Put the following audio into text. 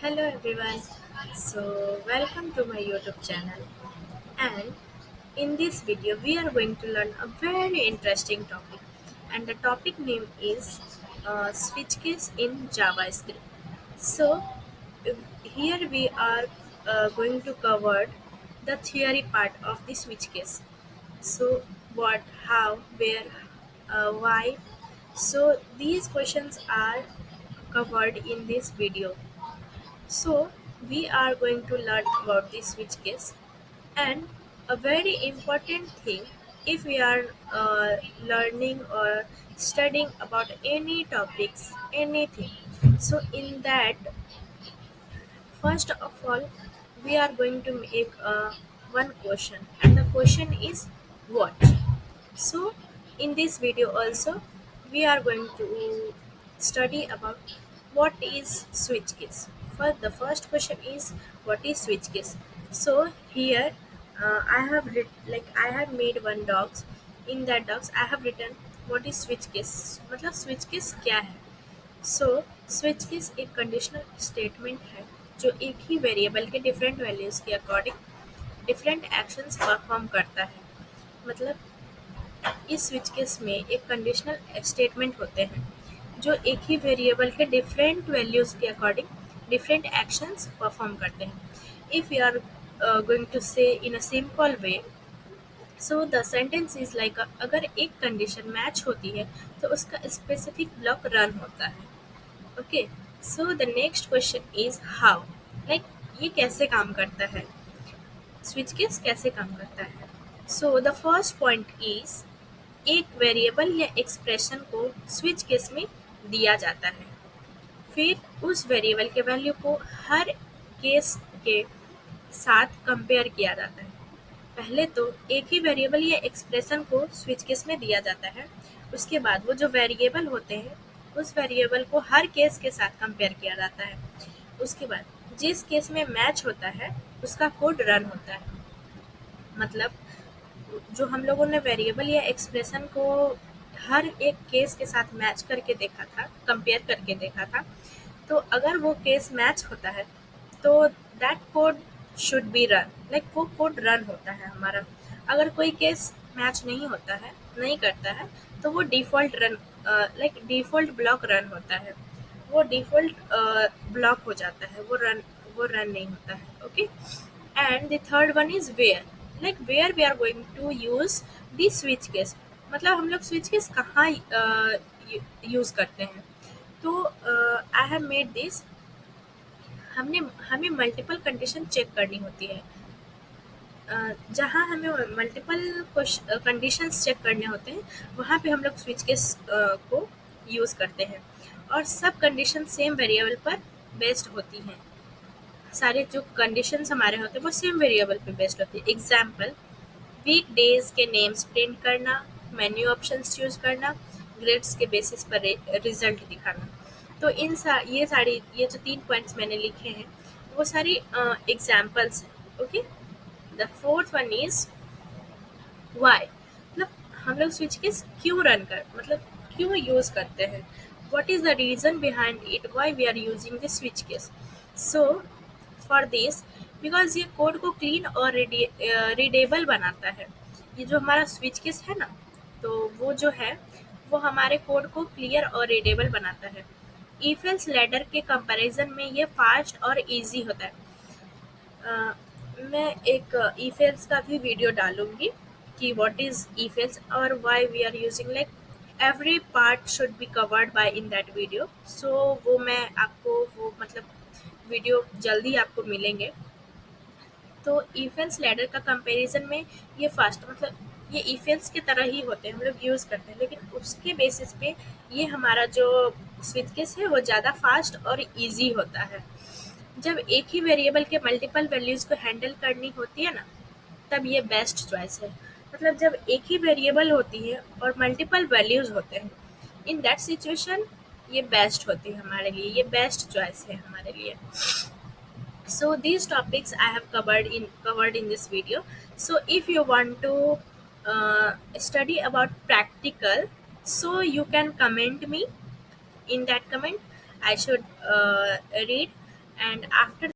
Hello everyone. Welcome to my YouTube channel. And in this video, we are going to learn a very interesting topic. And the topic name is switch case in JavaScript. So, here we are going to cover the theory part of the switch case. So, what, how, where, why. So, these questions are covered in this video. So, we are going to learn about the switch case and a very important thing if we are learning or studying about any topics, anything. So, in that, first of all, we are going to make one question, and the question is what? So, in this video also, we are going to study about what is switch case. First, the first question is what is switch case. So here, I have made one docs. In that docs, I have written what is switch case. मतलब switch case क्या है? So switch case एक conditional statement है जो एक ही variable के different values के अकॉर्डिंग डिफरेंट एक्शंस परफॉर्म करता है मतलब इस स्विच केस में एक कंडीशनल स्टेटमेंट होते हैं जो एक ही वेरिएबल के डिफरेंट वैल्यूज के अकॉर्डिंग डिफरेंट एक्शंस परफॉर्म करते हैं if you are going to say in a simple way so the sentence is like अगर एक कंडीशन मैच होती है तो उसका स्पेसिफिक ब्लॉक रन होता है okay so the next question is how like ये कैसे काम करता है स्विच केस कैसे काम करता है so the first point is एक वेरिएबल या एक्सप्रेशन को स्विच केस में दिया जाता है फिर उस वेरिएबल के वैल्यू को हर केस के साथ कंपेयर किया जाता है पहले तो एक ही वेरिएबल या एक्सप्रेशन को स्विच केस में दिया जाता है उसके बाद वो जो वेरिएबल होते हैं उस वेरिएबल को हर केस के साथ कंपेयर किया जाता है उसके बाद जिस केस में मैच होता है उसका कोड रन होता है मतलब जो हम लोगों ने वेरिएबल या एक्सप्रेशन को हर एक केस के साथ मैच करके देखा था कंपेयर करके देखा था तो अगर वो केस मैच होता है तो that code should be run like वो कोड रन होता है हमारा अगर कोई केस मैच नहीं होता है नहीं करता है तो वो default run like default block run होता है वो डिफ़ॉल्ट ब्लॉक हो जाता है वो रन नहीं होता है okay and the third one is where like where we are going to use the switch case मतलब हम लोग स्विच केस कहाँ यूज करते हैं तो आई हैव मेड दिस हमने हमें मल्टीपल कंडीशन चेक करनी होती है जहाँ हमें मल्टीपल कंडीशंस चेक करने होते हैं वहाँ पे हम लोग स्विच केस को यूज़ करते हैं और सब कंडीशन सेम वेरिएबल पर बेस्ड होती हैं सारे जो कंडीशंस हमारे होते हैं वो सेम वेरिएबल पे बेस्ड होती है एग्जाम्पल वीक डेज के नेम्स प्रिंट करना मेन्यू ऑप्शंस चूज करना ग्रेड्स के बेसिस पर रिजल्ट दिखाना तो ये जो 3 पॉइंट्स मैंने लिखे हैं वो सारी एग्जाम्पल्स हैं okay the fourth one is why मतलब हम लोग स्विच केस क्यों रन कर मतलब क्यों यूज करते हैं what is the reason behind it why we are using the switch case so for this because ये कोड को क्लीन और रीडेबल बनाता है ये जो हमारा स्विच केस है ना तो वो जो है वो हमारे कोड को क्लियर और रीडेबल बनाता है ईफेल्स लैडर के कंपैरिजन में ये फास्ट और इजी होता है मैं एक ईफेल्स का भी वीडियो डालूंगी कि व्हाट इज ईफेल्स और why we are using like every part should be covered by in that video so वो मैं आपको वो मतलब वीडियो जल्दी आपको मिलेंगे तो ईफेल्स लैडर का कंपैरिजन में ये फास्ट मतलब ये ईफेल्स की तरह ही होते हैं हम लोग यूज़ करते हैं लेकिन उसके बेसिस पे ये हमारा जो स्विच केस है वो ज़्यादा फास्ट और इजी होता है जब एक ही वेरिएबल के मल्टीपल वैल्यूज़ को हैंडल करनी होती है ना तब ये बेस्ट चॉइस है मतलब जब एक ही वेरिएबल होती है और मल्टीपल वैल्यूज़ होते हैं इन दैट सिचुएशन ये बेस्ट होती है हमारे लिए ये बेस्ट चॉइस है हमारे लिए so these topics I have covered in this video so if you want to study about practical so you can comment me in that comment I should read and after